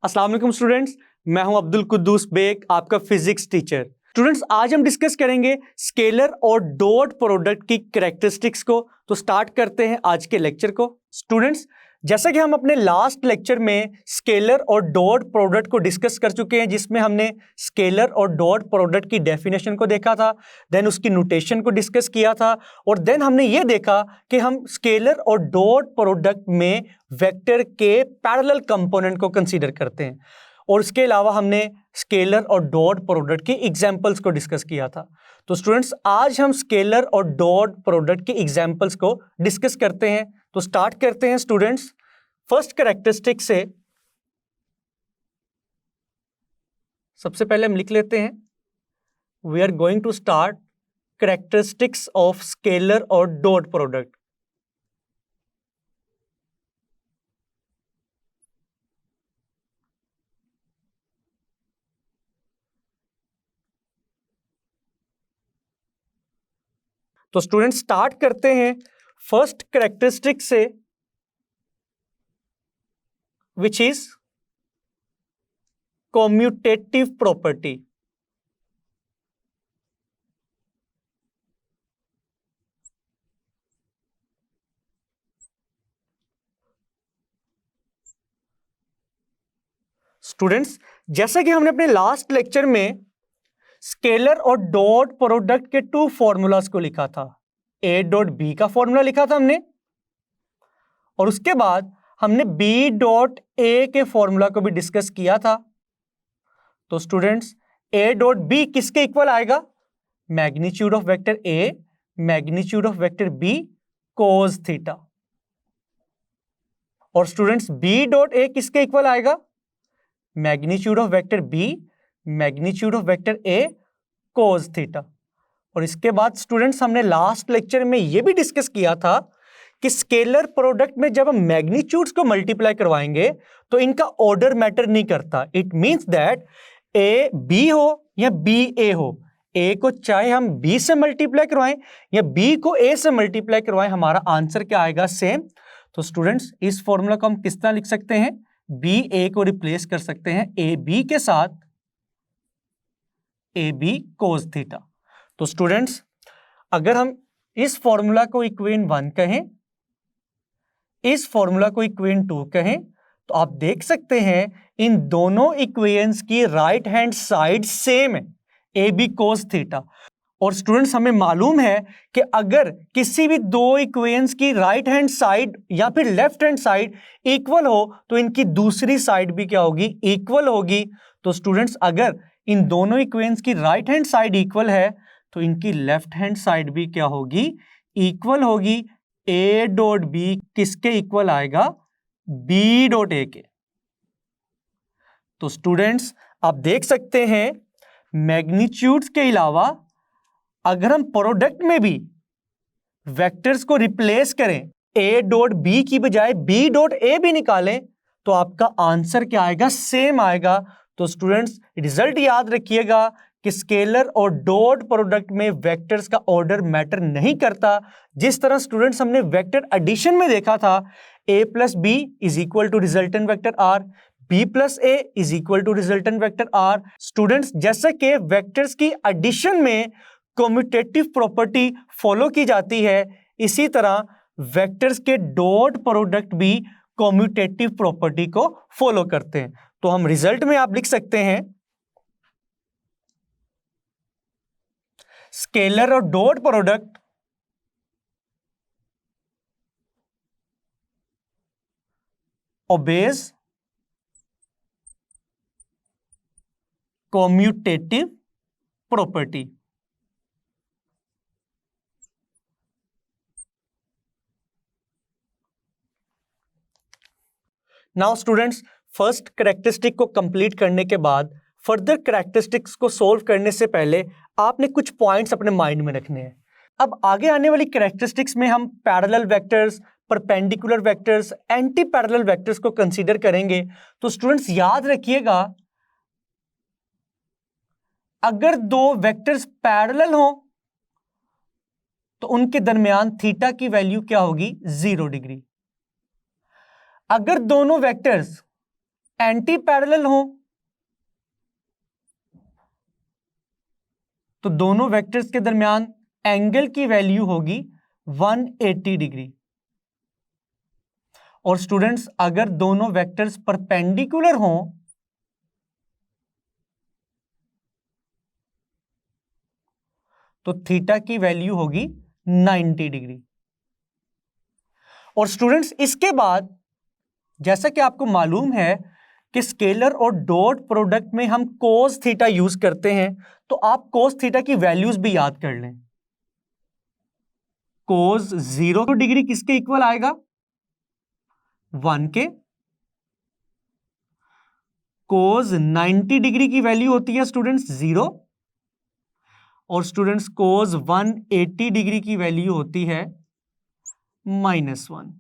अस्सलाम वालेकुम स्टूडेंट्स, मैं हूं अब्दुल कुद्दूस बेग, आपका फिजिक्स टीचर। स्टूडेंट्स, आज हम डिस्कस करेंगे स्केलर और डॉट प्रोडक्ट की कैरेक्टरिस्टिक्स को। तो स्टार्ट करते हैं आज के लेक्चर को। स्टूडेंट्स, जैसा कि हम अपने लास्ट लेक्चर में स्केलर और डॉट प्रोडक्ट को डिस्कस कर चुके हैं, जिसमें हमने स्केलर और डॉट प्रोडक्ट की डेफिनेशन को देखा था, देन उसकी नोटेशन को डिस्कस किया था, और देन हमने ये देखा कि हम स्केलर और डॉट प्रोडक्ट में वेक्टर के पैरेलल कंपोनेंट को कंसीडर करते हैं। और इसके अलावा हमने स्केलर और डॉट प्रोडक्ट की एग्जांपल्स को डिस्कस किया था। तो स्टूडेंट्स, आज हम स्केलर और डॉट प्रोडक्ट की एग्जांपल्स को डिस्कस करते हैं। तो स्टार्ट करते हैं स्टूडेंट्स। फर्स्ट कैरेक्टरिस्टिक से सबसे पहले हम लिख लेते हैं, we are going to start characteristics of scalar और डॉट प्रोडक्ट। तो स्टूडेंट स्टार्ट करते हैं फर्स्ट कैरेक्टरिस्टिक से, which is commutative property. Students, जैसा कि हमने अपने लास्ट लेक्चर में स्केलर और डॉट प्रोडक्ट के टू फॉर्मूलाज को लिखा था, ए डॉट बी का फॉर्मूला लिखा था हमने, और उसके बाद हमने बी डॉट ए के फॉर्मूला को भी डिस्कस किया था। तो स्टूडेंट्स, ए डॉट बी किसके इक्वल आएगा? Magnitude of vector A magnitude of vector B cos theta. और स्टूडेंट्स, बी डॉट ए किसके इक्वल आएगा? Magnitude of vector B magnitude of vector A cos theta. और इसके बाद स्टूडेंट्स, हमने last lecture में यह भी डिस्कस किया था कि स्केलर प्रोडक्ट में जब हम मैग्नीट्यूड्स को मल्टीप्लाई करवाएंगे तो इनका ऑर्डर मैटर नहीं करता। It means that A B हो या बी ए हो, ए को चाहे हम बी से मल्टीप्लाई करवाएं या बी को ए से मल्टीप्लाई करवाएं, हमारा आंसर क्या आएगा? सेम। तो स्टूडेंट्स, इस फॉर्मूला को हम किस तरह लिख सकते हैं? बी ए को रिप्लेस कर सकते हैं ए बी के साथ, ए बी कोस थीटा। तो स्टूडेंट्स, अगर हम इस फॉर्मूला को इक्वेशन 1 कहें, इस फॉर्मूला को इक्वेशन 2 कहें, तो आप देख सकते हैं इन दोनों इक्वेशंस की राइट हैंड साइड सेम है, ए बी कोस थीटा। और स्टूडेंट्स, हमें मालूम है कि अगर किसी भी दो इक्वेशंस की राइट हैंड साइड या फिर लेफ्ट हैंड साइड इक्वल हो तो इनकी दूसरी साइड भी क्या होगी? इक्वल होगी। तो स्टूडेंट्स, अगर इन दोनों इक्वेशंस की राइट हैंड साइड इक्वल है तो इनकी लेफ्ट हैंड साइड भी क्या होगी? इक्वल होगी। ए डॉट बी किसके इक्वल आएगा? बी डॉट ए के। तो स्टूडेंट्स, आप देख सकते हैं मैग्नीट्यूड्स के अलावा अगर हम प्रोडक्ट में भी वेक्टर्स को रिप्लेस करें, ए डॉट बी की बजाय बी डॉट ए भी निकालें, तो आपका आंसर क्या आएगा? सेम आएगा। तो स्टूडेंट्स, रिजल्ट याद रखिएगा कि स्केलर और डॉट प्रोडक्ट में वेक्टर्स का ऑर्डर मैटर नहीं करता। जिस तरह स्टूडेंट्स हमने वेक्टर एडिशन में देखा था, a plus B is equal to resultant vector R, b plus A is equal to resultant vector R. Students, जैसे कि वेक्टर्स की एडिशन में कम्यूटेटिव प्रॉपर्टी फॉलो की जाती है, इसी तरह वेक्टर्स के डॉट प्रोडक्ट भी कम्यूटेटिव प्रॉपर्टी को फॉलो करते हैं। तो हम रिजल्ट में आप लिख सकते हैं स्केलर और dot product obeys commutative property। Now students, first characteristic को कंप्लीट करने के बाद फर्दर कैरेक्टरिस्टिक्स को सोल्व करने से पहले आपने कुछ पॉइंट्स अपने माइंड में रखने हैं। अब आगे आने वाली कैरेक्टरिस्टिक्स में हम parallel vectors, perpendicular vectors, anti parallel vectors को कंसीडर करेंगे। तो स्टूडेंट्स, याद रखिएगा, अगर दो वेक्टर्स पैरेलल हो तो उनके दरमियान थीटा की वैल्यू क्या होगी? 0 डिग्री। अगर दोनों वेक्टर्स एंटी पैरेलल हो तो दोनों वेक्टर्स के दरमियान एंगल की वैल्यू होगी 180 डिग्री। और स्टूडेंट्स अगर दोनों वेक्टर्स परपेंडिकुलर हों तो थीटा की वैल्यू होगी 90 डिग्री। और स्टूडेंट्स इसके बाद जैसा कि आपको मालूम है कि स्केलर और डॉट प्रोडक्ट में हम कोस थीटा यूज करते हैं, तो आप कोस थीटा की वैल्यूज भी याद कर लें। कोस 0 डिग्री किसके इक्वल आएगा? 1 के। कोस 90 डिग्री की वैल्यू होती है स्टूडेंट्स 0। और स्टूडेंट्स कोस 180 डिग्री की वैल्यू होती है -1।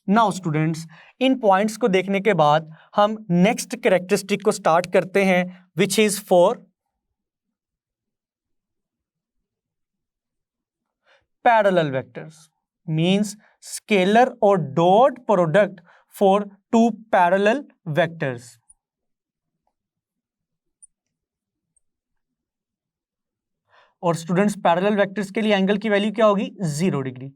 नाउ स्टूडेंट्स इन पॉइंट्स को देखने के बाद हम नेक्स्ट कैरेक्टरिस्टिक को स्टार्ट करते हैं, which is for parallel vectors, means scalar और dot product for two parallel vectors. और स्टूडेंट्स पैरेलल वेक्टर्स के लिए एंगल की वैल्यू क्या होगी? 0 डिग्री।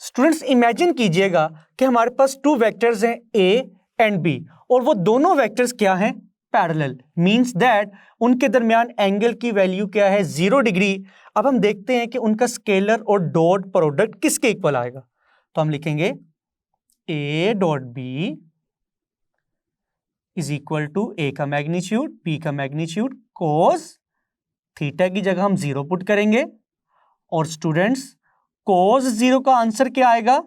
स्टूडेंट्स इमेजिन कीजिएगा कि हमारे पास टू वेक्टर्स हैं ए एंड बी, और वो दोनों वेक्टर्स क्या हैं? पैरेलल, मींस दैट उनके दरमियान एंगल की वैल्यू क्या है? 0 डिग्री। अब हम देखते हैं कि उनका स्केलर और डॉट प्रोडक्ट किसके इक्वल आएगा। तो हम लिखेंगे a dot B is equal to a का मैग्नीट्यूड बी का मैग्नीट्यूड कोस थीटा की जगह हम 0 पुट करेंगे। और स्टूडेंट्स कोस 0 का आंसर क्या आएगा?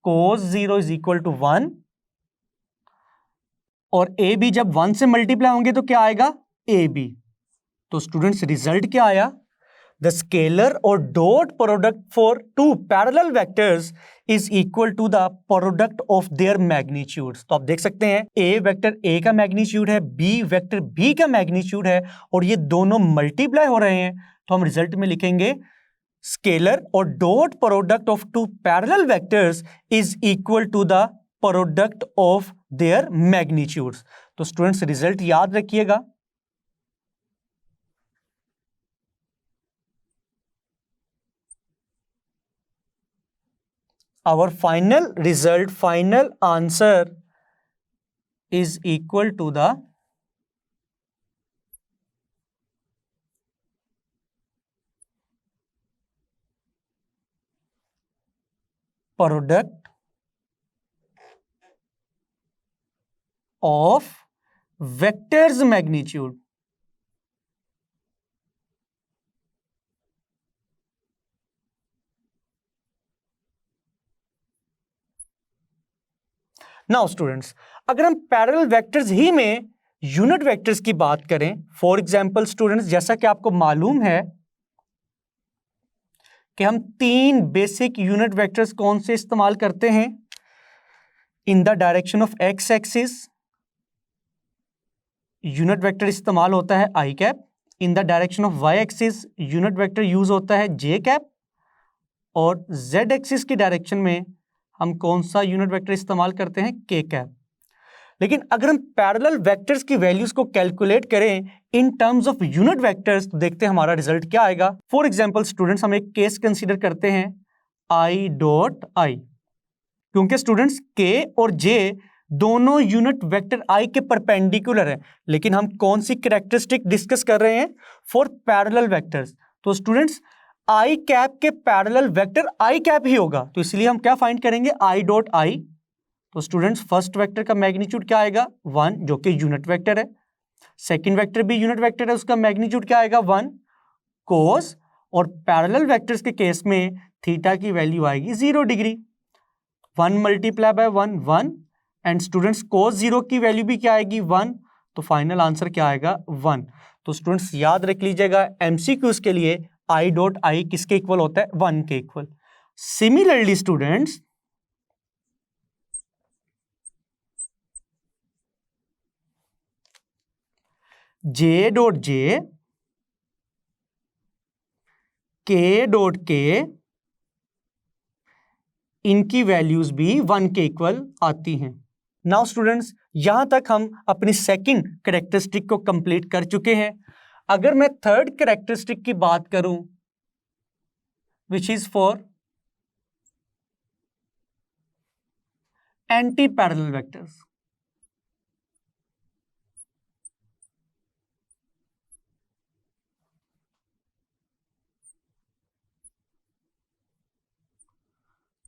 कोस 0 इज इक्वल टू 1। और ए बी जब 1 से मल्टीप्लाई होंगे तो क्या आएगा? ए बी। तो स्टूडेंट्स रिजल्ट क्या आया? द स्केलर और dot product for two parallel vectors is equal to the product of their magnitudes. तो आप देख सकते हैं ए वेक्टर ए का मैग्नीट्यूड है, बी वेक्टर बी का मैग्नीट्यूड है, और ये दोनों मल्टीप्लाई हो रहे हैं। तो हम रिजल्ट में लिखेंगे स्केलर और dot product of two parallel vectors is equal to the product of their magnitudes. तो स्टूडेंट्स रिजल्ट याद रखिएगा। Our final result, final answer is equal to the product of vectors magnitude. Now students अगर हम parallel vectors ही में unit vectors की बात करें, for example students जैसा कि आपको मालूम है कि हम 3 बेसिक यूनिट वेक्टर्स कौन से इस्तेमाल करते हैं? In the direction of x axis unit vector इस्तेमाल होता है i cap, in the direction of y axis unit vector use होता है जे कैप, और जेड एक्सिस की डायरेक्शन में हम कौन सा यूनिट वेक्टर इस्तेमाल करते हैं? के कैप। लेकिन अगर हम पैरेलल वेक्टर्स की वैल्यूज को कैलकुलेट करें in terms of unit vectors तो देखते हैं हमारा रिजल्ट क्या आएगा। फॉर एग्जांपल स्टूडेंट्स हम एक केस कंसीडर करते हैं आई डॉट आई, क्योंकि स्टूडेंट्स के और जे दोनों यूनिट वेक्टर आई के परपेंडिकुलर है, लेकिन हम कौन सी कैरेक्टरिस्टिक डिस्कस कर रहे हैं? For parallel vectors. तो स्टूडेंट्स आई कैप के पैरेलल वेक्टर आई कैप ही होगा, तो इसलिए हम क्या फाइंड करेंगे? आई डॉट आई। तो स्टूडेंट्स फर्स्ट वेक्टर का मैग्नीट्यूड क्या आएगा? 1, जो कि यूनिट वेक्टर है। सेकंड वेक्टर भी यूनिट वेक्टर है, उसका मैग्नीट्यूड क्या आएगा? 1 कोस। और पैरेलल वेक्टर्स के केस में थीटा की वैल्यू आएगी 0 degree. 1 multiply by 1 1, and students कोस 0 की वैल्यू भी क्या आएगी? 1। तो फाइनल आंसर क्या आएगा? 1। तो स्टूडेंट्स याद रख लीजिएगा एमसीक्यूज के लिए आई डॉट आई किसके इक्वल होता है? 1 के इक्वल। सिमिलरली स्टूडेंट्स जे डॉट जे, के डॉट के, इनकी वैल्यूज भी 1 के इक्वल आती हैं। नाउ स्टूडेंट्स, यहां तक हम अपनी सेकंड कैरेक्टरिस्टिक को कंप्लीट कर चुके हैं। अगर मैं थर्ड कैरेक्टरिस्टिक की बात करूं, विच is for anti parallel vectors.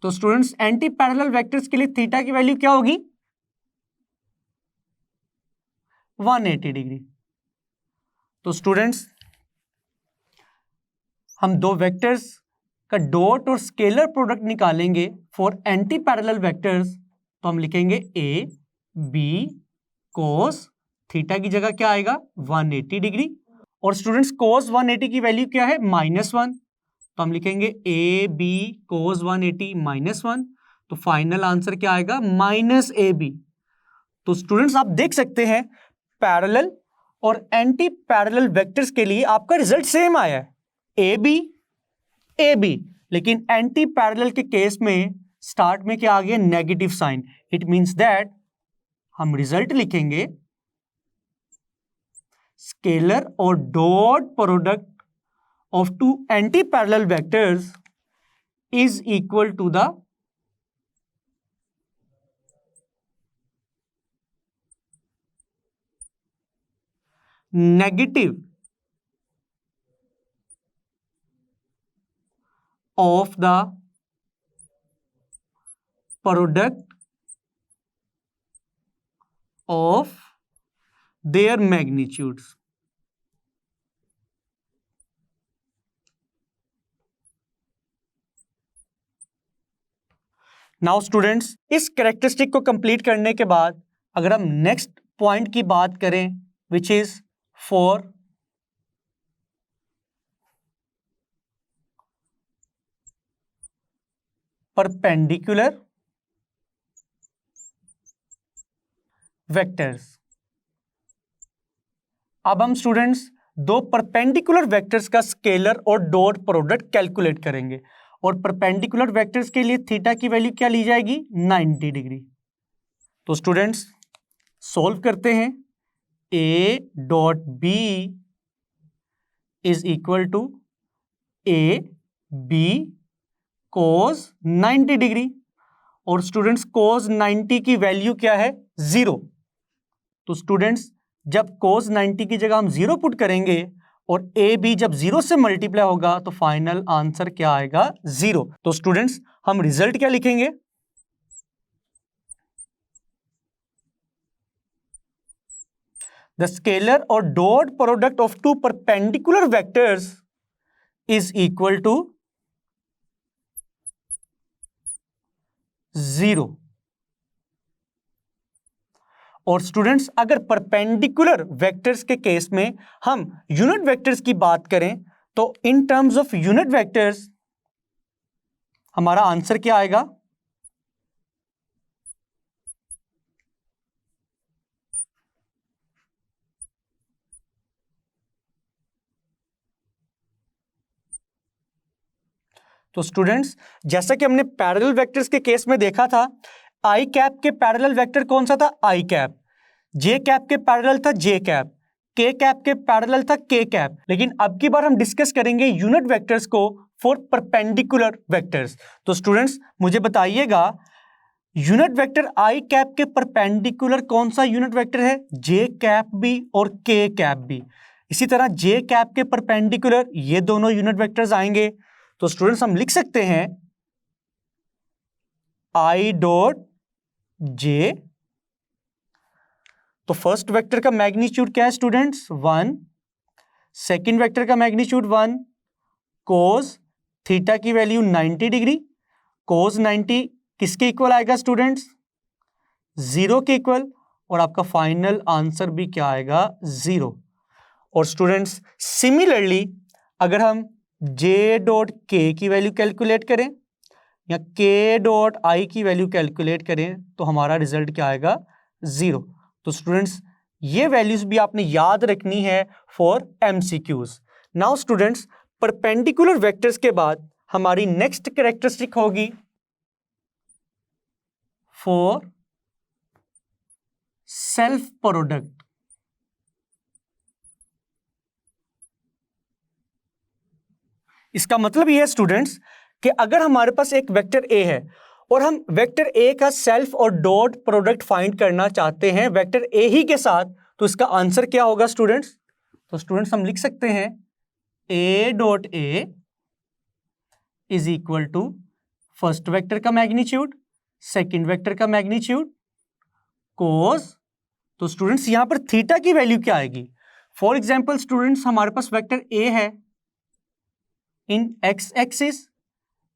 तो स्टूडेंट्स, एंटी पैरेलल वेक्टर्स के लिए थीटा की वैल्यू क्या होगी? 180 डिग्री। तो स्टूडेंट्स, हम दो वेक्टर्स का डॉट और स्केलर प्रोडक्ट निकालेंगे फॉर एंटी पैरेलल वेक्टर्स। तो हम लिखेंगे ए बी कोस थीटा की जगह क्या आएगा? 180 डिग्री। और स्टूडेंट्स, कोस 180 की वैल्यू क्या है? -1। तो हम लिखेंगे ए बी कोस 180 -1। तो फाइनल आंसर क्या आएगा? -AB। तो स्टूडेंट्स, आप देख सकते हैं पैरेलल और एंटी पैरेलल वेक्टर्स के लिए आपका रिजल्ट सेम आया है, ए बी। लेकिन एंटी पैरेलल के केस में स्टार्ट में क्या आ गया? Negative sign. It means that हम रिजल्ट लिखेंगे स्केलर और dot product of two anti-parallel vectors is equal to the negative of the product of their magnitudes. Now students, इस कैरेक्टरिस्टिक को कंप्लीट करने के बाद अगर हम नेक्स्ट पॉइंट की बात करें, विच इज फॉर परपेंडिकुलर वेक्टर्स। अब हम स्टूडेंट्स दो परपेंडिकुलर वेक्टर्स का स्केलर और डॉट प्रोडक्ट कैलकुलेट करेंगे। और परपेंडिकुलर वेक्टर्स के लिए थीटा की वैल्यू क्या ली जाएगी? 90 डिग्री। तो स्टूडेंट्स, सॉल्व करते हैं। A dot B is equal to A B cos 90 degree. और स्टूडेंट्स, कोस 90 की वैल्यू क्या है? 0। तो स्टूडेंट्स, जब कोस 90 की जगह हम 0 पुट करेंगे और ए बी जब 0 से मल्टीप्लाई होगा तो फाइनल आंसर क्या आएगा? 0। तो स्टूडेंट्स, हम रिजल्ट क्या लिखेंगे? द स्केलर और dot product of two perpendicular vectors is equal to 0। और स्टूडेंट्स, अगर परपेंडिकुलर वेक्टर्स के केस में हम यूनिट वेक्टर्स की बात करें तो in terms of unit vectors हमारा आंसर क्या आएगा? तो स्टूडेंट्स, जैसा कि हमने पैरेलल वेक्टर्स के केस में देखा था, आई कैप के पैरेलल वेक्टर कौन सा था? आई कैप। जे कैप के पैरेलल था जे कैप। के कैप के पैरेलल था के कैप। लेकिन अब की बार हम डिस्कस करेंगे यूनिट वेक्टर्स को फॉर परपेंडिकुलर वेक्टर्स। तो स्टूडेंट्स, मुझे बताइएगा यूनिट वेक्टर आई कैप के परपेंडिकुलर कौन सा यूनिट वेक्टर है? जे कैप भी और के कैप भी। इसी तरह जे कैप के परपेंडिकुलर ये दोनों यूनिट वेक्टर्स आएंगे। तो स्टूडेंट्स, हम लिख सकते हैं आई डॉट जे। तो फर्स्ट वेक्टर का मैग्नीट्यूड क्या है स्टूडेंट्स? 1। सेकेंड वेक्टर का मैग्नीट्यूड 1। कोस थीटा की वैल्यू 90 डिग्री। कोस 90 किसके इक्वल आएगा स्टूडेंट्स? 0 के इक्वल। और आपका फाइनल आंसर भी क्या आएगा? 0। और स्टूडेंट्स, सिमिलरली अगर हम जे डॉट के की वैल्यू कैलकुलेट करें या के डॉट आई की वैल्यू कैलकुलेट करें तो हमारा रिजल्ट क्या आएगा? 0। तो स्टूडेंट्स, ये वैल्यूज भी आपने याद रखनी है for MCQs. Now students, perpendicular vectors के बाद हमारी नेक्स्ट कैरेक्टरिस्टिक होगी फॉर सेल्फ प्रोडक्ट। इसका मतलब ये है स्टूडेंट्स कि अगर हमारे पास एक वेक्टर ए है और हम वेक्टर ए का सेल्फ और डॉट प्रोडक्ट फाइंड करना चाहते हैं वेक्टर ए ही के साथ, तो इसका आंसर क्या होगा स्टूडेंट्स? तो स्टूडेंट्स हम लिख सकते हैं A dot A is equal to first vector का मैग्नीट्यूड, सेकंड वेक्टर का मैग्नीट्यूड, कोस। तो स्टूडेंट्स यहां पर थीटा की वैल्यू क्या आएगी? फॉर एग्जाम्पल स्टूडेंट्स हमारे पास वेक्टर ए है in x axis,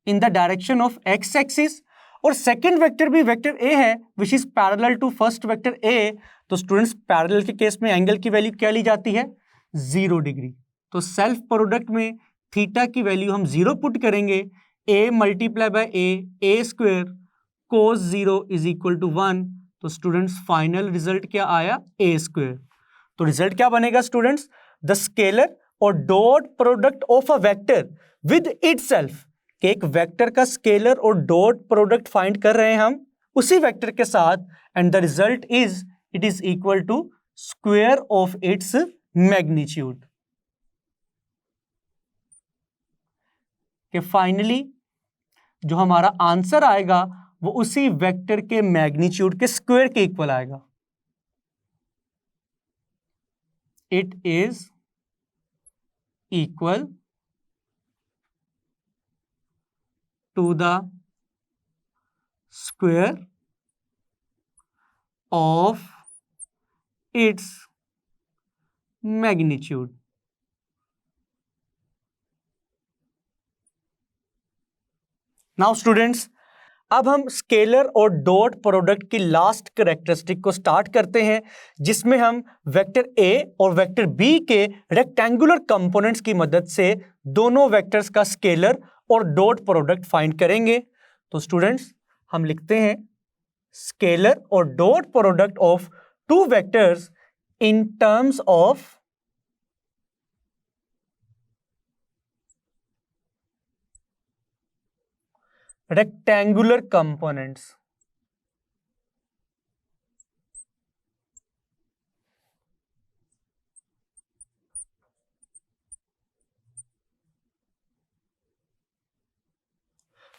in the direction of x axis, और सेकंड वेक्टर भी वेक्टर ए है which is parallel to first vector a. तो स्टूडेंट्स पैरेलल के केस में एंगल की वैल्यू क्या ली जाती है? 0 डिग्री। तो सेल्फ प्रोडक्ट में थीटा की वैल्यू हम 0 पुट करेंगे, a multiply by a square cos 0 is equal to 1। तो स्टूडेंट्स फाइनल रिजल्ट क्या आया? ए स्क्वायर। तो रिजल्ट क्या बनेगा स्टूडेंट्स? द स्केलर और dot product of a vector with itself, कि एक वेक्टर का स्केलर और डॉट प्रोडक्ट फाइंड कर रहे हैं हम उसी वेक्टर के साथ, and the result is it is equal to square of its magnitude. कि फाइनली जो हमारा आंसर आएगा वो उसी वेक्टर के मैग्नीट्यूड के स्क्वायर के इक्वल आएगा। It is equal to the square of its magnitude. Now students अब हम स्केलर और डॉट प्रोडक्ट की लास्ट कैरेक्टरिस्टिक को स्टार्ट करते हैं, जिसमें हम वेक्टर ए और वेक्टर बी के रेक्टेंगुलर कंपोनेंट्स की मदद से दोनों वेक्टर्स का स्केलर और डॉट प्रोडक्ट फाइंड करेंगे। तो स्टूडेंट्स हम लिखते हैं स्केलर और dot product of two vectors in terms of rectangular components।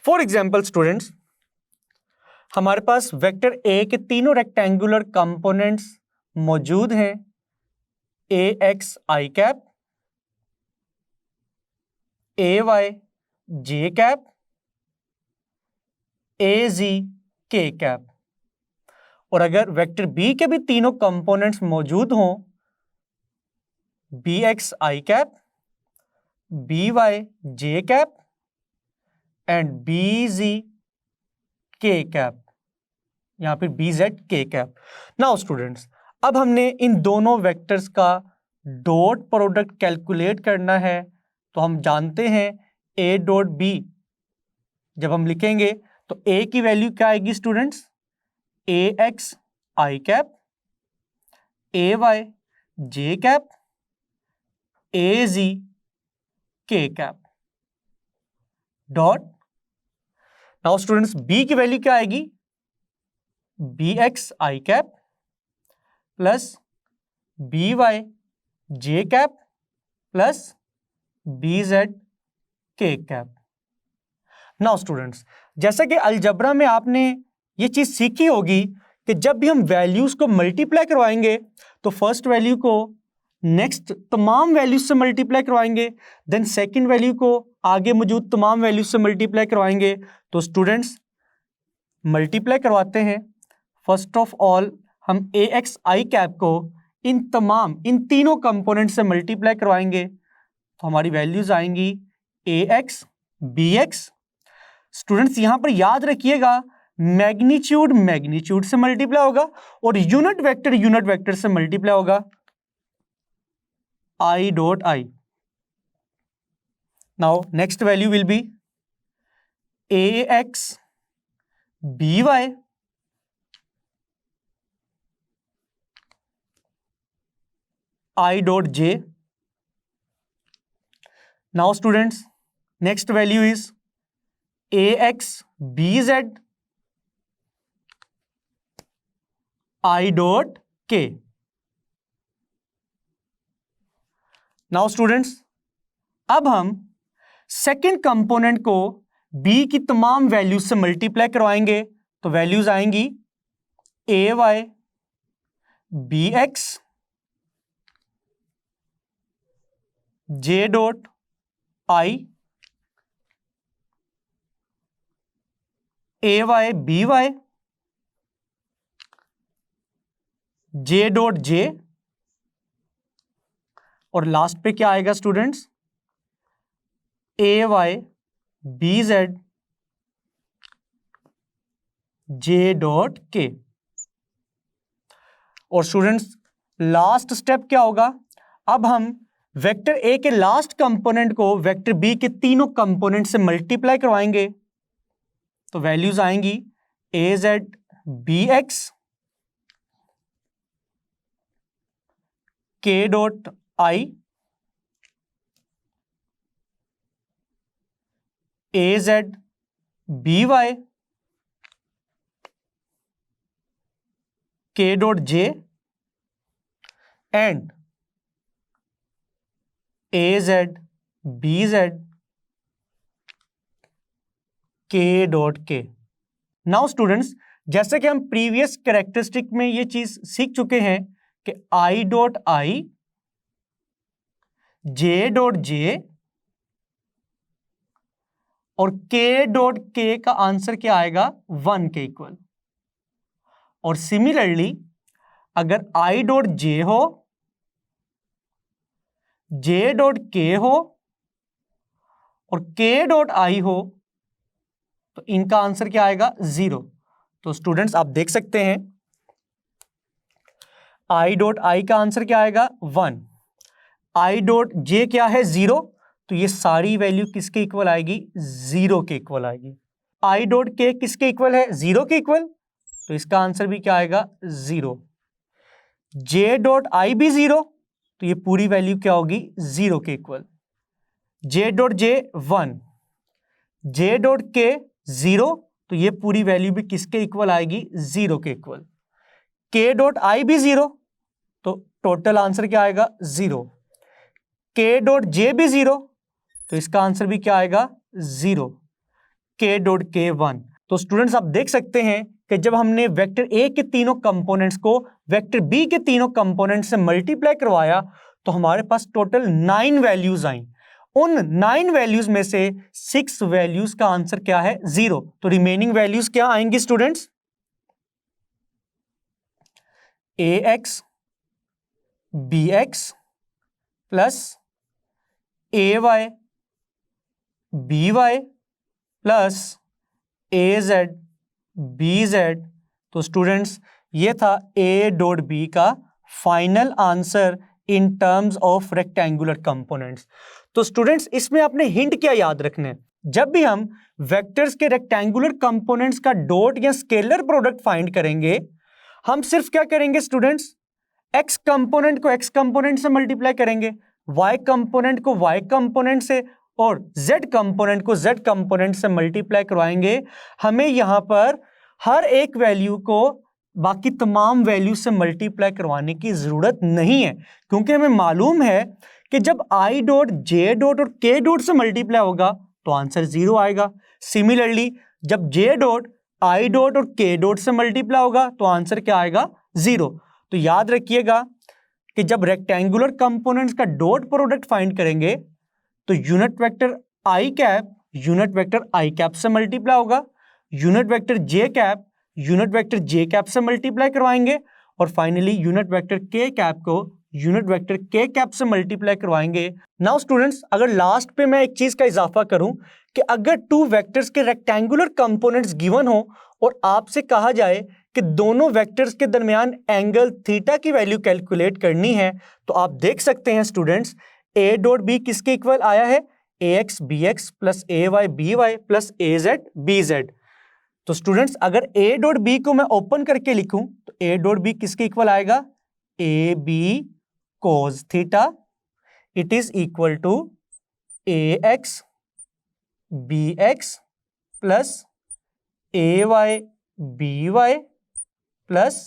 For example students हमारे पास वेक्टर ए के तीनों रेक्टेंगुलर कंपोनेंट्स मौजूद हैं, ए x i cap, A y j cap, A z k cap. और अगर वेक्टर बी के भी तीनों कंपोनेंट्स मौजूद हों, b x i cap, b y j cap and b z k cap, या फिर b z k cap. Now students अब हमने इन दोनों वेक्टर्स का डॉट प्रोडक्ट कैलकुलेट करना है। तो हम जानते हैं ए डॉट बी जब हम लिखेंगे तो ए की वैल्यू क्या आएगी students? A x i cap, A y j cap, A z k cap dot. Now students B की वैल्यू क्या आएगी? B x i cap plus B y j cap plus B z k cap. Now students जैसा कि algebra में आपने ये चीज सीखी होगी कि जब भी हम वैल्यूज को मल्टीप्लाई करवाएंगे तो फर्स्ट वैल्यू को नेक्स्ट तमाम वैल्यूज से मल्टीप्लाई करवाएंगे, देन सेकंड वैल्यू को आगे मौजूद तमाम वैल्यूज से मल्टीप्लाई करवाएंगे। तो स्टूडेंट्स मल्टीप्लाई करवाते हैं। फर्स्ट ऑफ ऑल हम ए एक्स आई कैप को इन तीनों कंपोनेंट से मल्टीप्लाई करवाएंगे, तो हमारी वैल्यूज आएंगी ए एक्स बी एक्स। स्टूडेंट्स यहां पर याद रखिएगा मैग्नीट्यूड मैग्नीट्यूड से मल्टीप्लाई होगा और यूनिट वेक्टर से मल्टीप्लाई होगा, i dot i. Now next value will be a x b y i dot j. Now students next value is a x b z i dot k. Now students, अब हम second component को B की तमाम values से multiply करवाएंगे। तो values आएंगी a y b x j dot i a y b y j dot j, और लास्ट पे क्या आएगा students, a y b z j dot k. और स्टूडेंट्स लास्ट स्टेप क्या होगा, अब हम वेक्टर ए के लास्ट कंपोनेंट को वेक्टर बी के तीनों कंपोनेंट से मल्टीप्लाई करवाएंगे। तो वैल्यूज आएंगी a z b x k dot i a z b y k dot j and a z b z k dot k. Now students, जैसे कि हम प्रीवियस कैरेक्टरिस्टिक में ये चीज सीख चुके हैं कि आई डॉट आई जे डॉट जे और के डॉट के का आंसर क्या आएगा, 1 के इक्वल। और सिमिलरली अगर आई डॉट जे हो, जे डॉट के हो और के डॉट आई हो, तो इनका आंसर क्या आएगा, 0। तो स्टूडेंट्स आप देख सकते हैं आई डॉट आई का आंसर क्या आएगा, 1। आई डॉट जे क्या है, 0, तो ये सारी वैल्यू किसके इक्वल आएगी, 0 के इक्वल आएगी। आई डॉट के किसके इक्वल है, 0 के इक्वल, तो इसका आंसर भी क्या आएगा, 0। जे डॉट आई भी 0, तो ये पूरी वैल्यू क्या होगी, 0 के इक्वल। जे डॉट जे 1, जे डॉट के 0, तो ये पूरी वैल्यू भी किसके इक्वल आएगी, 0 के इक्वल। के डॉट आई भी 0, तो टोटल आंसर क्या आएगा, 0। के डॉट जे भी 0, तो इसका आंसर भी क्या आएगा, 0। के डॉट के 1। तो स्टूडेंट्स आप देख सकते हैं कि जब हमने वेक्टर ए के तीनों कंपोनेंट्स को वेक्टर बी के तीनों कंपोनेंट से मल्टीप्लाई करवाया तो हमारे पास टोटल 9 वैल्यूज आई। उन 9 वैल्यूज में से 6 वैल्यूज का आंसर क्या है, 0। तो रिमेनिंग वैल्यूज क्या आएंगी students, A x b x plus a y b y plus a z b Z. तो स्टूडेंट्स ये था ए डॉट बी का final answer in terms of rectangular components. तो स्टूडेंट्स इसमें आपने हिंट क्या याद रखना है, जब भी हम वेक्टर्स के रेक्टेंगुलर कंपोनेंट्स का डॉट या स्केलर प्रोडक्ट फाइंड करेंगे, हम सिर्फ क्या करेंगे स्टूडेंट्स, एक्स कंपोनेंट को एक्स कंपोनेंट से मल्टीप्लाई करेंगे, वाई कंपोनेंट को वाई कंपोनेंट से और z कंपोनेंट को z कंपोनेंट से मल्टीप्लाई करवाएंगे। हमें यहां पर हर एक वैल्यू को बाकी तमाम वैल्यू से मल्टीप्लाई करवाने की जरूरत नहीं है, क्योंकि हमें मालूम है कि जब i डॉट जे डॉट और k डॉट से मल्टीप्लाई होगा तो आंसर 0 आएगा। सिमिलरली जब j डॉट i डॉट और k डॉट से मल्टीप्लाई होगा तो आंसर क्या आएगा, 0। तो याद रखिएगा कि जब रेक्टेंगुलर कंपोनेंट्स का डॉट प्रोडक्ट फाइंड करेंगे तो यूनिट वेक्टर आई कैप यूनिट वेक्टर आई कैप से मल्टीप्लाई होगा, यूनिट वेक्टर जे कैप यूनिट वेक्टर जे कैप से मल्टीप्लाई करवाएंगे और फाइनली यूनिट वेक्टर के कैप को यूनिट वेक्टर के कैप से मल्टीप्लाई करवाएंगे। नाउ स्टूडेंट्स अगर लास्ट पे मैं एक चीज का इजाफा करूं कि अगर टू वेक्टर्स के रेक्टेंगुलर कंपोनेंट्स गिवन हो और आपसे कहा जाए कि दोनों वेक्टर्स के दरमियान एंगल थीटा की वैल्यू कैलकुलेट करनी है, तो आप देख सकते हैं स्टूडेंट्स ए डॉट बी किसके इक्वल आया है, ए x b x plus a y b y plus a z b Z. तो स्टूडेंट्स अगर ए डॉट बी को मैं ओपन करके लिखूं तो ए डॉट बी किसके इक्वल आएगा, A B cos theta, it is equal to a x b x plus a y b y plus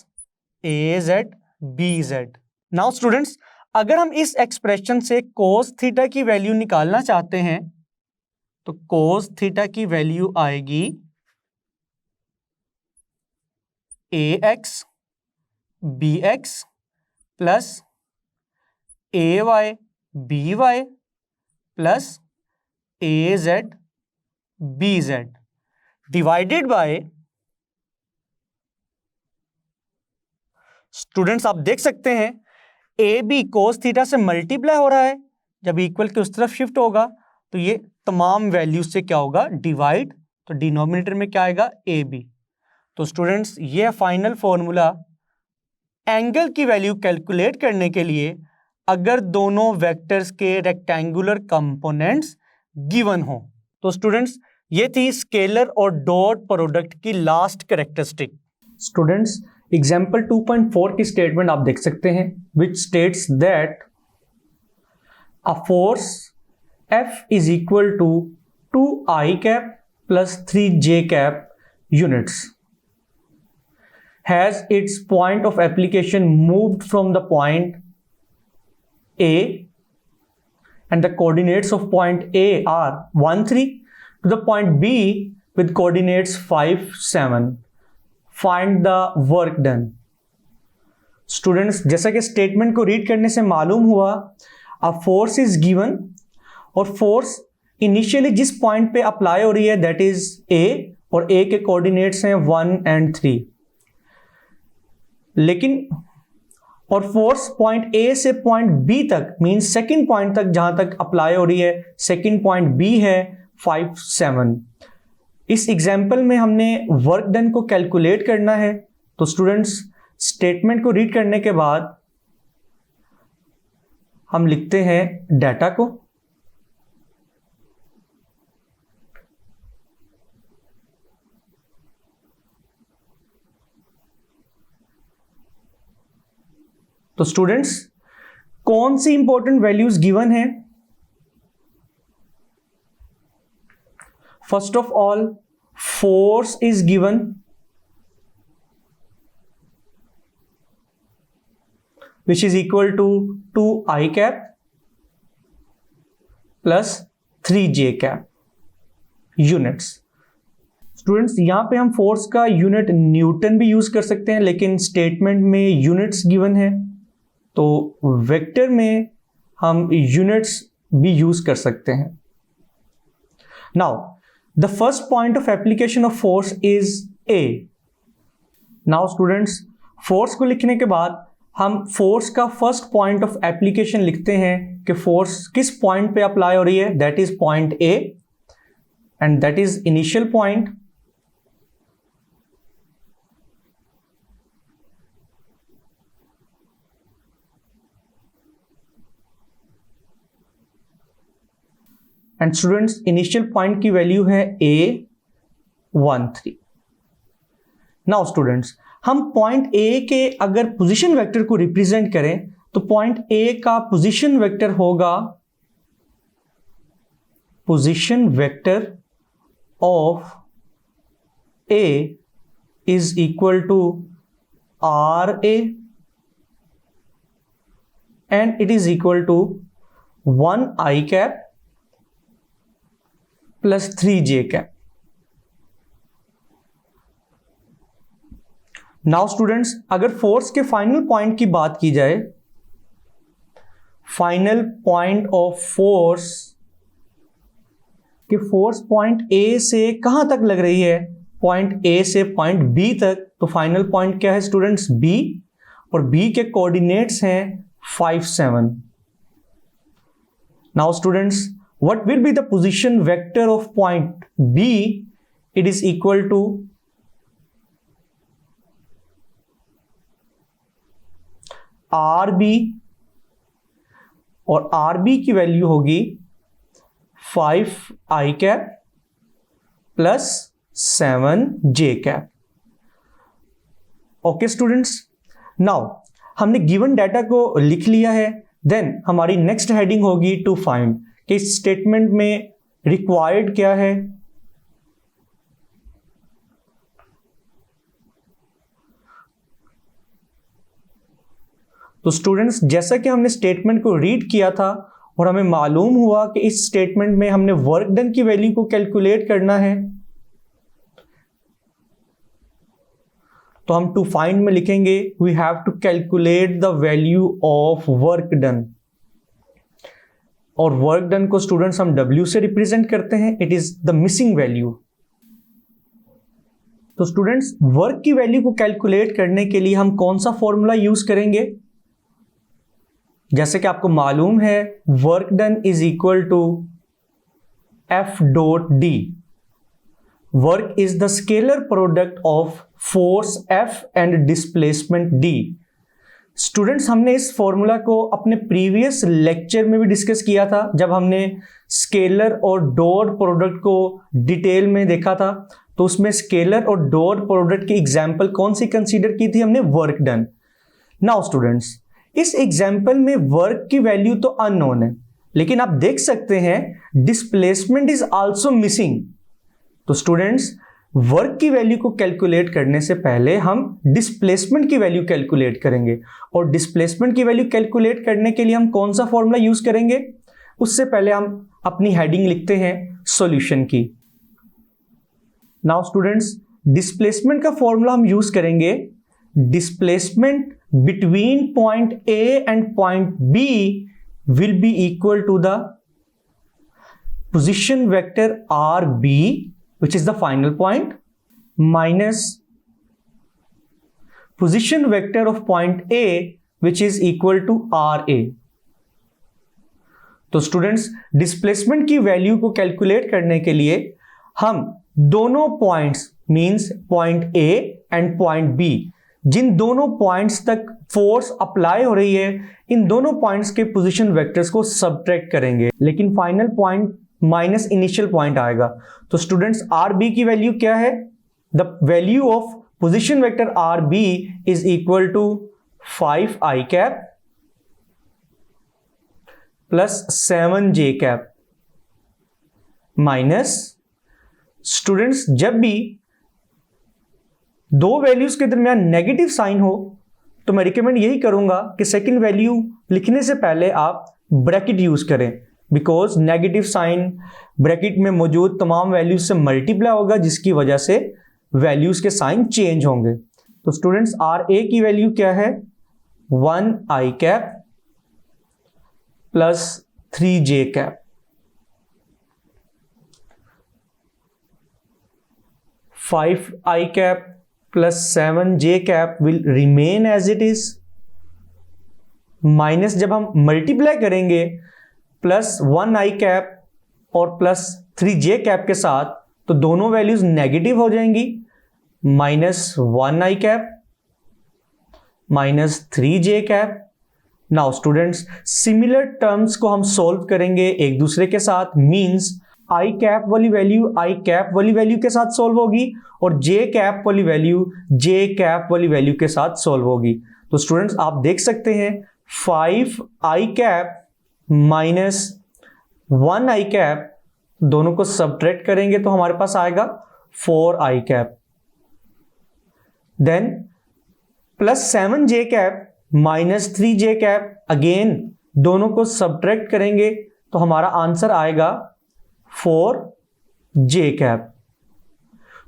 a z b z. Now students, अगर हम इस एक्सप्रेशन से कोस थीटा की वैल्यू निकालना चाहते हैं तो कोस थीटा की वैल्यू आएगी a x b x plus a y b y plus a z b z divided by, students आप देख सकते हैं ए बी कोस थीटा से मल्टीप्लाई हो रहा है, जब इक्वल के उस तरफ शिफ्ट होगा तो ये तमाम वैल्यूज से क्या होगा, डिवाइड, तो डिनोमिनेटर में क्या आएगा, ए बी। तो स्टूडेंट्स ये फाइनल फॉर्मूला एंगल की वैल्यू कैलकुलेट करने के लिए अगर दोनों वेक्टर्स के रेक्टेंगुलर कंपोनेंट्स गिवन हो। तो स्टूडेंट्स ये थी स्केलर और डॉट प्रोडक्ट की लास्ट कैरेक्टरिस्टिक। स्टूडेंट्स एग्जाम्पल 2.4 की स्टेटमेंट आप देख सकते हैं, which states that a force F is equal to 2i cap plus 3j cap units has its point of application moved from the point A and the coordinates of point A are 1 3 to the point B with coordinates 5 7. Find the work done. Students जैसा कि statement को read करने से मालूम हुआ, a force is given और force initially जिस point पे अप्लाई हो रही है दैट इज ए, और ए के कोऑर्डिनेट्स हैं 1 और 3, लेकिन और फोर्स पॉइंट ए से पॉइंट बी तक मींस सेकंड पॉइंट तक जहां तक अप्लाई हो रही है, सेकंड पॉइंट बी है 5 7। इस एग्जाम्पल में हमने वर्क डन को कैलकुलेट करना है। तो स्टूडेंट्स स्टेटमेंट को रीड करने के बाद हम लिखते हैं डाटा को, तो स्टूडेंट्स कौन सी इंपॉर्टेंट वैल्यूज गिवन है, first of all force is given which is equal to 2i cap plus 3j cap units. Students यहां पे हम फोर्स का यूनिट न्यूटन भी यूज कर सकते हैं, लेकिन स्टेटमेंट में यूनिट्स गिवन है तो वेक्टर में हम यूनिट्स भी यूज कर सकते हैं। Now the first point of application of force is a. Now students force को लिखने के बाद हम फोर्स का फर्स्ट पॉइंट ऑफ एप्लीकेशन लिखते हैं कि फोर्स किस पॉइंट पे अप्लाई हो रही है, that is point A and that is initial point. And students initial point की वैल्यू है ए 1 3। नाउ स्टूडेंट्स हम पॉइंट ए के अगर पोजीशन वेक्टर को रिप्रेजेंट करें तो पॉइंट ए का पोजीशन वेक्टर होगा position vector of a is equal to r a and it is equal to 1 i cap plus 3j cap. Now students अगर force के final point की बात की जाए, फाइनल पॉइंट ऑफ फोर्स कि force point a से कहां तक लग रही है, पॉइंट ए से पॉइंट बी तक, तो फाइनल पॉइंट क्या है स्टूडेंट्स, बी, और बी के कोऑर्डिनेट्स हैं 5 7। Now students what will be the position vector of point B? It is equal to RB और RB की वैल्यू होगी 5i cap plus 7j cap. Okay students, now हमने given data को लिख लिया है, देन हमारी नेक्स्ट हेडिंग होगी टू फाइंड कि इस स्टेटमेंट में रिक्वायर्ड क्या है। तो स्टूडेंट्स जैसा कि हमने स्टेटमेंट को रीड किया था और हमें मालूम हुआ कि इस स्टेटमेंट में हमने वर्क डन की वैल्यू को कैलकुलेट करना है, तो हम टू फाइंड में लिखेंगे we have to calculate the value of work done. और वर्क डन को स्टूडेंट्स हम W से रिप्रेजेंट करते हैं, it is the missing value. तो स्टूडेंट्स वर्क की वैल्यू को कैलकुलेट करने के लिए हम कौन सा फॉर्मूला यूज करेंगे? जैसे कि आपको मालूम है work done is equal to F dot D। Work is the scalar product of force F and displacement D। Students हमने इस फॉर्मूला को अपने प्रीवियस लेक्चर में भी डिस्कस किया था, जब हमने स्केलर और डॉट प्रोडक्ट को डिटेल में देखा था। तो उसमें स्केलर और डॉट प्रोडक्ट की एग्जांपल कौन सी कंसीडर की थी हमने? Work done. नाउ स्टूडेंट्स इस एग्जांपल में वर्क की वैल्यू तो अननोन है, लेकिन आप देख सकते हैं डिस्प्लेसमेंट इज आल्सो मिसिंग। तो स्टूडेंट्स वर्क की वैल्यू को कैलकुलेट करने से पहले हम डिस्प्लेसमेंट की वैल्यू कैलकुलेट करेंगे, और डिस्प्लेसमेंट की वैल्यू कैलकुलेट करने के लिए हम कौन सा फॉर्मूला यूज करेंगे? उससे पहले हम अपनी हेडिंग लिखते हैं सॉल्यूशन की। नाउ स्टूडेंट्स डिस्प्लेसमेंट का फॉर्मूला हम यूज करेंगे displacement between point A and point B will be equal to the position vector RB which is the final point minus position vector of point A which is equal to RA। तो students displacement की value को calculate करने के लिए हम दोनों points means point A and point B, जिन दोनों points तक फोर्स अप्लाई हो रही है, इन दोनों पॉइंट्स के पोजीशन वेक्टर्स को सबट्रैक्ट करेंगे, लेकिन final point minus initial point आएगा। तो स्टूडेंट्स RB की वैल्यू क्या है? The value of position vector RB is equal to 5i cap plus 7j cap minus students जब भी दो वैल्यूज के दरमियान नेगेटिव साइन हो तो मैं रिकमेंड यही करूंगा कि सेकंड वैल्यू लिखने से पहले आप ब्रैकेट यूज करें, बिकॉज नेगेटिव साइन ब्रैकेट में मौजूद तमाम वैल्यूज से मल्टीप्लाई होगा, जिसकी वजह से वैल्यूज के साइन चेंज होंगे। तो स्टूडेंट्स RA की वैल्यू क्या है? 1i cap plus 3j cap. 5i cap plus 7j cap will remain as it is, minus जब हम मल्टीप्लाई करेंगे प्लस 1i कैप और प्लस 3j कैप के साथ, तो दोनों वैल्यूज नेगेटिव हो जाएंगी, minus 1i cap minus 3j cap. Now students similar terms को हम सॉल्व करेंगे एक दूसरे के साथ, मींस i कैप वाली वैल्यू i कैप वाली वैल्यू के साथ सॉल्व होगी और j कैप वाली वैल्यू j कैप वाली वैल्यू के साथ सॉल्व होगी। तो स्टूडेंट्स आप देख सकते हैं 5i cap minus 1i cap, दोनों को सबट्रैक्ट करेंगे तो हमारे पास आएगा 4i cap, then plus 7j cap minus 3j cap, again दोनों को सबट्रैक्ट करेंगे तो हमारा आंसर आएगा 4j कैप।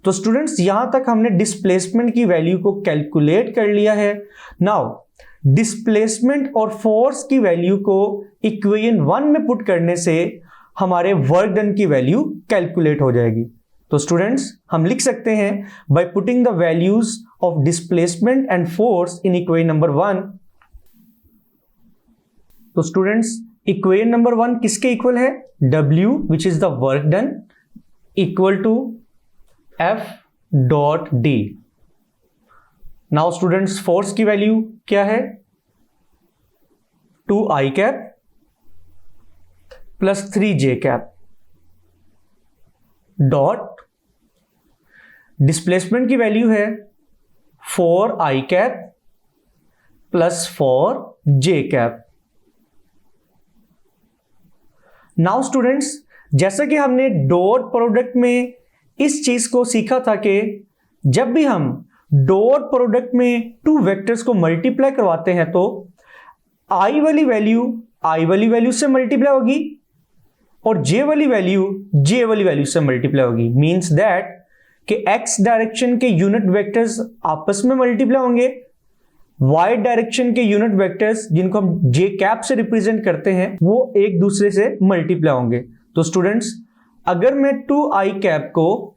तो स्टूडेंट्स यहां तक हमने डिस्प्लेसमेंट की वैल्यू को कैलकुलेट कर लिया है। नाउ डिस्प्लेसमेंट और फोर्स की वैल्यू को इक्वेशन 1 में पुट करने से हमारे वर्क डन की वैल्यू कैलकुलेट हो जाएगी। तो स्टूडेंट्स हम लिख सकते हैं by putting the values of displacement and force in equation number 1। तो स्टूडेंट्स इक्वेशन नंबर 1 किसके इक्वल है? W which is the work done equal to F dot D। Now students force की वैल्यू क्या है? 2i cap plus 3j cap dot displacement की value है 4i cap plus 4j cap. Now students जैसा कि हमने dot product में इस चीज को सीखा था कि जब भी हम डॉट प्रोडक्ट में टू वेक्टर्स को मल्टीप्लाई करवाते हैं तो आई वाली वैल्यू से मल्टीप्लाई होगी और जे वाली वैल्यू से मल्टीप्लाई होगी। मींस दैट कि एक्स डायरेक्शन के यूनिट वेक्टर्स आपस में मल्टीप्लाई होंगे, वाई डायरेक्शन के यूनिट वेक्टर्स जिनको हम जे कैप से रिप्रेजेंट करते हैं वो एक दूसरे से मल्टीप्लाई होंगे। तो स्टूडेंट्स, अगर मैं 2i कैप को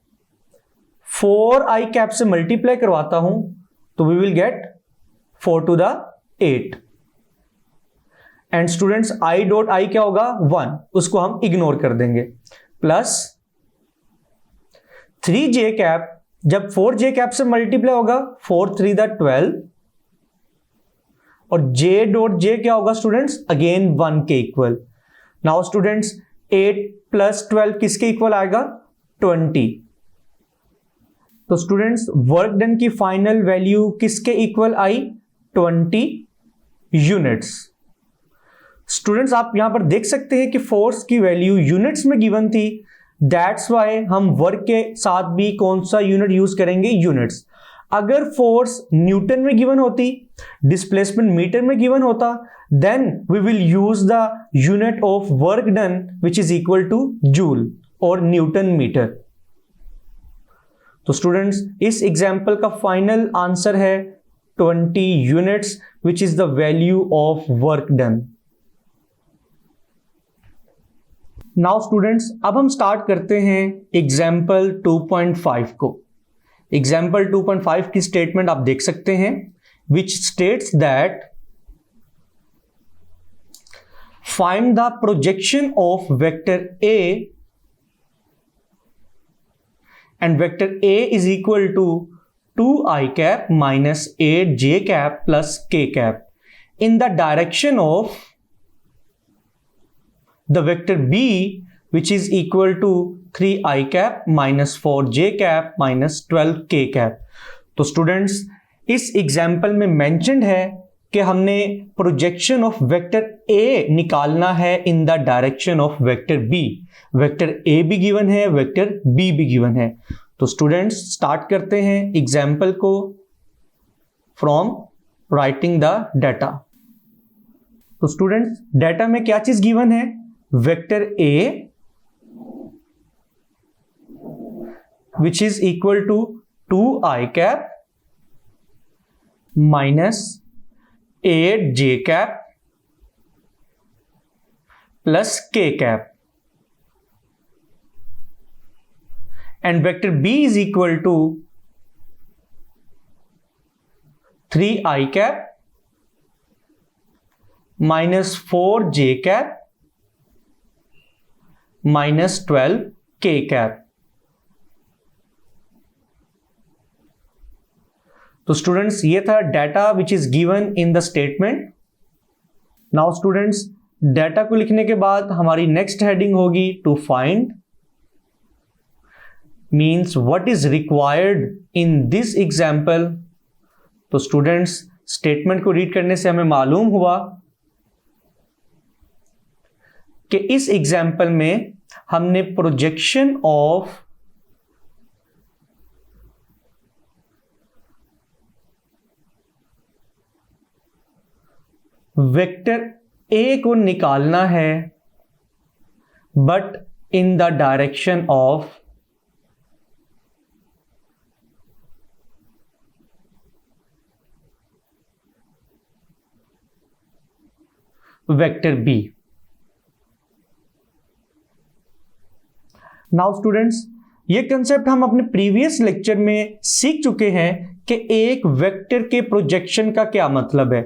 4i कैप से मल्टीप्लाई करवाता हूं तो we will get 4 to the 8 and students i dot i क्या होगा 1, उसको हम इग्नोर कर देंगे, प्लस 3j कैप जब 4j कैप से मल्टीप्लाई होगा 4 3 the 12 और j डॉट j क्या होगा स्टूडेंट्स अगेन 1 के इक्वल। नाउ स्टूडेंट्स 8 प्लस 12 किसके इक्वल आएगा 20। तो स्टूडेंट्स वर्क डन की फाइनल वैल्यू किसके इक्वल आई 20 यूनिट्स। स्टूडेंट्स आप यहां पर देख सकते हैं कि फोर्स की वैल्यू यूनिट्स में गिवन थी, दैट्स वाई हम वर्क के साथ भी कौन सा यूनिट यूज करेंगे यूनिट्स। अगर फोर्स न्यूटन में गिवन होती, डिस्प्लेसमेंट मीटर में गिवन होता, then we will use the unit of work done which is equal to joule और न्यूटन मीटर। तो स्टूडेंट्स इस एग्जाम्पल का फाइनल आंसर है 20 units which is the value of work done. Now students अब हम start करते हैं example 2.5 को। एग्जाम्पल 2.5 की स्टेटमेंट आप देख सकते हैं which states that find the projection of vector a and vector a is equal to 2i cap minus 8j cap plus k cap in the direction of the vector b which is equal to 3i cap minus 4j cap minus 12k cap। तो students इस example में mentioned है कि हमने projection of vector a निकालना है इन the direction of vector b। Vector a भी given है, वेक्टर b भी गिवन है। तो स्टूडेंट्स स्टार्ट करते हैं एग्जाम्पल को फ्रॉम राइटिंग द डाटा। तो स्टूडेंट्स डाटा में क्या चीज गिवन है vector a which is equal to 2i cap minus 8j cap plus k cap and vector b is equal to 3i cap minus 4j cap minus 12k cap। तो students ये था data which is given in the statement. Now students data को लिखने के बाद हमारी next heading होगी to find, means what is required in this example. तो स्टूडेंट्स स्टेटमेंट को रीड करने से हमें मालूम हुआ कि इस एग्जाम्पल में हमने प्रोजेक्शन ऑफ वेक्टर ए को निकालना है but in the direction of vector b. Now students ये कंसेप्ट हम अपने प्रीवियस लेक्चर में सीख चुके हैं कि एक वेक्टर के प्रोजेक्शन का क्या मतलब है।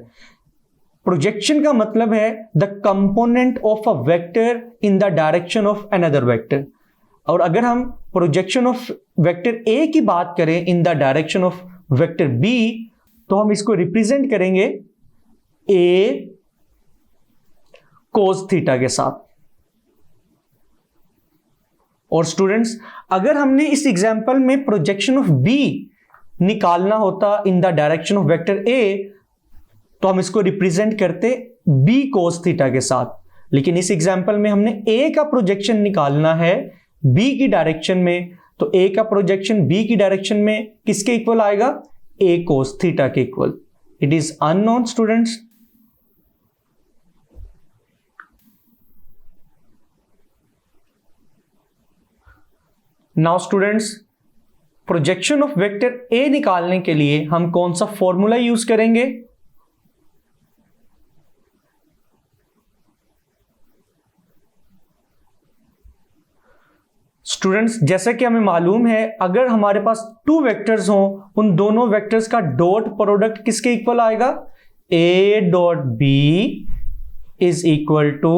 प्रोजेक्शन का मतलब है the component of a vector in the direction of another vector. और अगर हम प्रोजेक्शन ऑफ वेक्टर ए की बात करें in the direction of vector b तो हम इसको रिप्रेजेंट करेंगे ए कोस थीटा के साथ। और स्टूडेंट्स अगर हमने इस एग्जाम्पल में प्रोजेक्शन ऑफ बी निकालना होता इन the direction of vector a तो हम इसको रिप्रेजेंट करते बी कोस थीटा के साथ, लेकिन इस एग्जाम्पल में हमने ए का प्रोजेक्शन निकालना है बी की डायरेक्शन में, तो ए का प्रोजेक्शन बी की डायरेक्शन में किसके इक्वल आएगा ए कोस थीटा के equal. It is unknown students. Now students, projection of vector ए निकालने के लिए हम कौन सा फॉर्मूला यूज करेंगे? स्टूडेंट्स, जैसा कि हमें मालूम है, अगर हमारे पास टू वेक्टर्स हों, उन दोनों वेक्टर्स का डॉट प्रोडक्ट किसके इक्वल आएगा? A dot B is equal to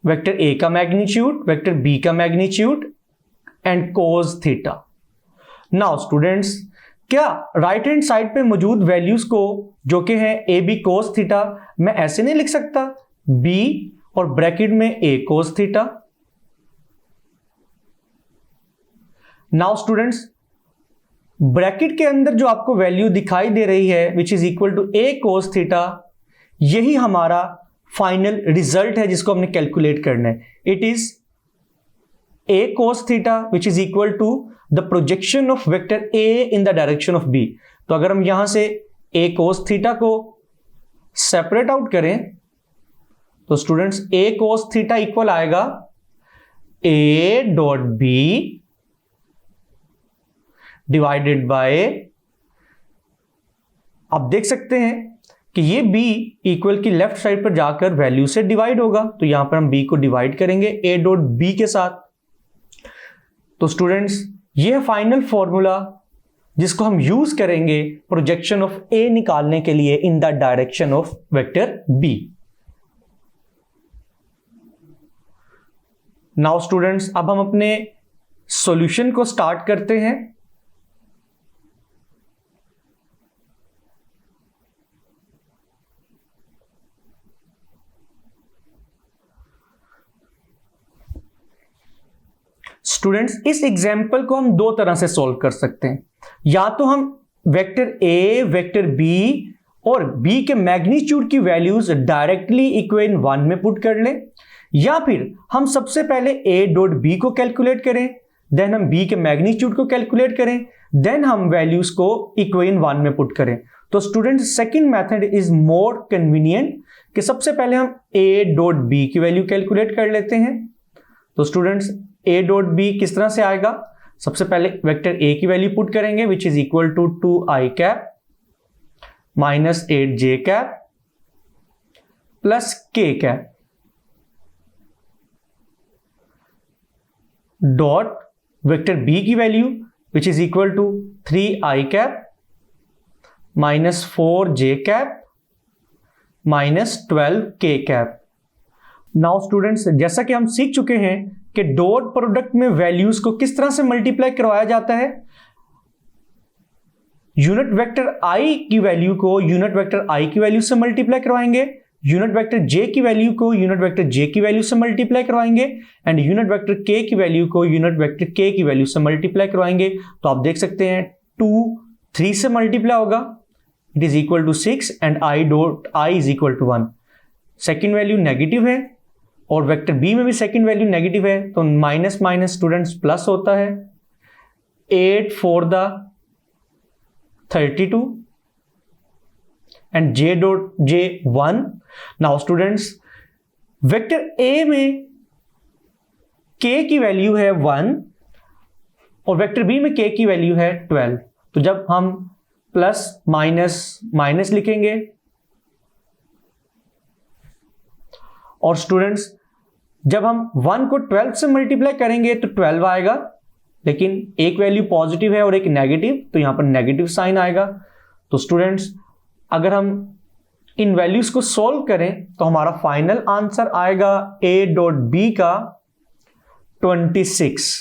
vector a का मैग्नीट्यूड, वेक्टर बी का magnitude and cos theta. Now students, क्या राइट हैंड साइड पे मौजूद वैल्यूज को, जो कि है ए बी कोस थीटा, मैं ऐसे नहीं लिख सकता? बी और ब्रैकेट में a cos theta. Now students, bracket के अंदर जो आपको वैल्यू दिखाई दे रही है which is equal to a cos theta, यही हमारा फाइनल रिजल्ट है जिसको हमने कैलकुलेट करना है। It is a cos theta which is equal to the projection of vector a in the direction of b. तो अगर हम यहां से ए कोस थीटा को सेपरेट आउट करें तो students a cos theta equal आएगा a dot b divided by, आप देख सकते हैं कि ये b इक्वल की लेफ्ट साइड पर जाकर वैल्यू से डिवाइड होगा, तो यहां पर हम b को डिवाइड करेंगे a डॉट b के साथ। तो स्टूडेंट्स, ये है फाइनल फॉर्मूला जिसको हम यूज करेंगे प्रोजेक्शन ऑफ a निकालने के लिए इन the direction of vector b। Now students, अब हम अपने सॉल्यूशन को स्टार्ट करते हैं। स्टूडेंट्स, इस एग्जाम्पल को हम दो तरह से सॉल्व कर सकते हैं। या तो हम वेक्टर ए, वेक्टर बी और बी के मैग्नीट्यूड की वैल्यूज डायरेक्टली इक्वेशन 1 में पुट कर लें, या फिर हम सबसे पहले ए डॉट बी को कैलकुलेट करें, देन हम बी के मैग्नीट्यूड को कैलकुलेट करें, देन हम वैल्यूज को इक्वेशन 1 में पुट करें। तो students, second method is more convenient कि सबसे पहले हम ए डॉट बी की वैल्यू कैलकुलेट कर लेते हैं। तो स्टूडेंट्स, ए डॉट बी किस तरह से आएगा? सबसे पहले वेक्टर ए की वैल्यू पुट करेंगे which is equal to 2i cap minus 8j cap plus k cap dot vector b की value which is equal to 3i cap minus 4j cap minus 12k cap. Now students, जैसा कि हम सीख चुके हैं कि dot product में values को किस तरह से मल्टीप्लाई करवाया जाता है। यूनिट वेक्टर i की वैल्यू को यूनिट वेक्टर i की वैल्यू से मल्टीप्लाई करवाएंगे, यूनिट वेक्टर j की वैल्यू को यूनिट वेक्टर j की वैल्यू से मल्टीप्लाई करवाएंगे एंड यूनिट वेक्टर k की वैल्यू को यूनिट वेक्टर k की वैल्यू से मल्टीप्लाई करवाएंगे। तो आप देख सकते हैं 2 3 से मल्टीप्लाई होगा, it is equal to 6 and i dot i is equal to 1। Second value negative है और वेक्टर बी में भी सेकंड वैल्यू नेगेटिव है, तो माइनस माइनस स्टूडेंट्स प्लस होता है। 8 4 the 32 and j dot j 1। Now students, vector A में k की वैल्यू है 1 और वेक्टर बी में k की वैल्यू है 12। तो जब हम प्लस माइनस माइनस लिखेंगे और स्टूडेंट्स, जब हम 1 को 12 से मल्टीप्लाई करेंगे तो 12 आएगा, लेकिन एक वैल्यू पॉजिटिव है और एक नेगेटिव, तो यहां पर नेगेटिव साइन आएगा। तो स्टूडेंट्स, अगर हम इन वैल्यूज को सॉल्व करें तो हमारा फाइनल आंसर आएगा a डॉट बी का 26।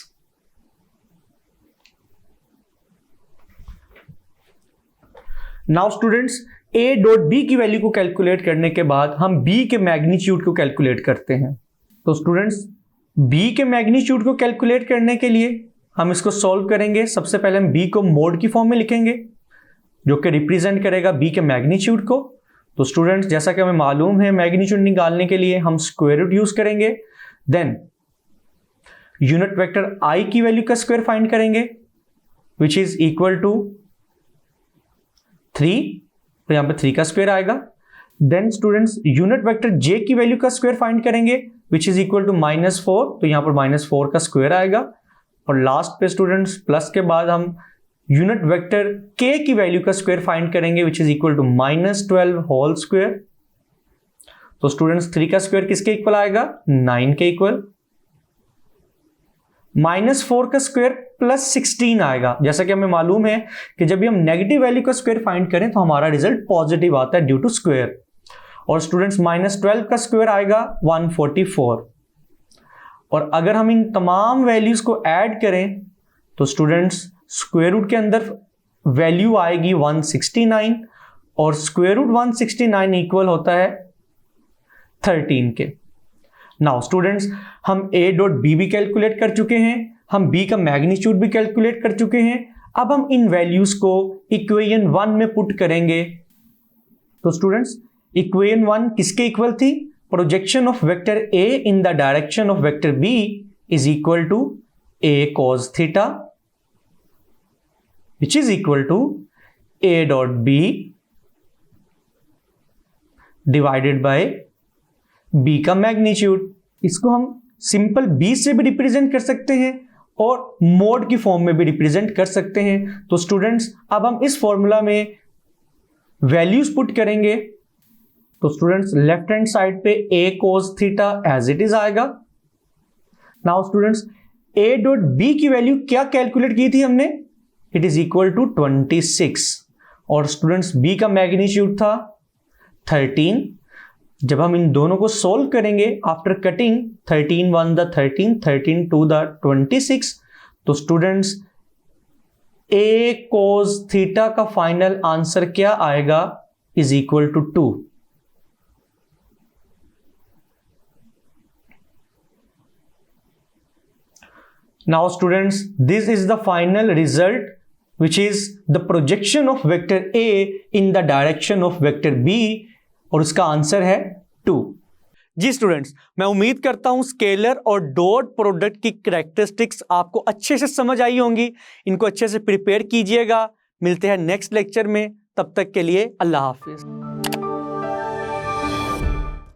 Now students, a dot b की वैल्यू को कैलकुलेट करने के बाद हम b के मैग्नीट्यूड को कैलकुलेट करते हैं। तो स्टूडेंट्स, b के मैग्नीट्यूड को कैलकुलेट करने के लिए हम इसको सॉल्व करेंगे। सबसे पहले हम b को मोड की फॉर्म में लिखेंगे जो कि रिप्रेजेंट करेगा b के मैग्नीट्यूड को। तो स्टूडेंट्स, जैसा कि हमें मालूम है मैग्नीट्यूड निकालने के लिए हम स्क्वायर रूट यूज करेंगे, देन यूनिट वेक्टर i की वैल्यू का स्क्वायर फाइंड करेंगे विच इज इक्वल टू 3, तो यहां पर 3 का स्क्वायर आएगा। Then students, unit vector j की वैल्यू का स्क्वायर फाइंड करेंगे विच इज इक्वल टू -4, तो यहां पर -4 का स्क्वायर आएगा। और लास्ट पे स्टूडेंट्स प्लस के बाद हम यूनिट वेक्टर k की वैल्यू का स्क्वायर फाइंड करेंगे which is equal to -12 whole square. तो स्टूडेंट्स 3 का स्क्वायर किसके इक्वल आएगा? 9 के इक्वल। -4 का स्क्वायर +16 आएगा। जैसा कि हमें मालूम है कि जब भी हम नेगेटिव वैल्यू का स्क्वायर फाइंड करें तो हमारा रिजल्ट पॉजिटिव आता है ड्यू टू स्क्वायर। और स्टूडेंट्स -12 का स्क्वायर आएगा 144। और अगर हम इन तमाम वैल्यूज को ऐड करें तो स्टूडेंट्स स्क्वायर रूट के अंदर वैल्यू आएगी 169 और स्क्वायर रूट 169 इक्वल होता है 13 के। नाउ स्टूडेंट्स हम a डॉट b भी कैलकुलेट कर चुके हैं, हम b का मैग्नीट्यूड भी कैलकुलेट कर चुके हैं। अब हम इन वैल्यूज को इक्वेशन 1 में पुट करेंगे। तो स्टूडेंट्स इक्वेशन 1 किसके इक्वल थी? Projection of vector a in the direction of vector b is equal to a cos theta which is equal to a dot b divided by b का magnitude. इसको हम simple b से भी represent कर सकते हैं और मोड की फॉर्म में भी रिप्रेजेंट कर सकते हैं। तो स्टूडेंट्स अब हम इस फॉर्मूला में वैल्यूज पुट करेंगे। तो स्टूडेंट्स लेफ्ट हैंड साइड पे a cos theta as it is आएगा। Now students a dot b की वैल्यू क्या कैलकुलेट की थी हमने? इट इज इक्वल टू 26 और स्टूडेंट्स b का मैग्नीट्यूड था 13। जब हम इन दोनों को सोल्व करेंगे आफ्टर कटिंग 13 1 द 13 13 2 द 26 तो स्टूडेंट्स a cos थीटा का फाइनल आंसर क्या आएगा? Is equal to 2। Now students, this is the final result which is the projection of vector A in the direction of vector B और उसका answer है 2। जी students, मैं उम्मीद करता हूं स्केलर और डॉट प्रोडक्ट की कैरेक्टरिस्टिक्स आपको अच्छे से समझ आई होंगी। इनको अच्छे से प्रिपेयर कीजिएगा। मिलते हैं नेक्स्ट लेक्चर में, तब तक के लिए अल्लाह हाफिज।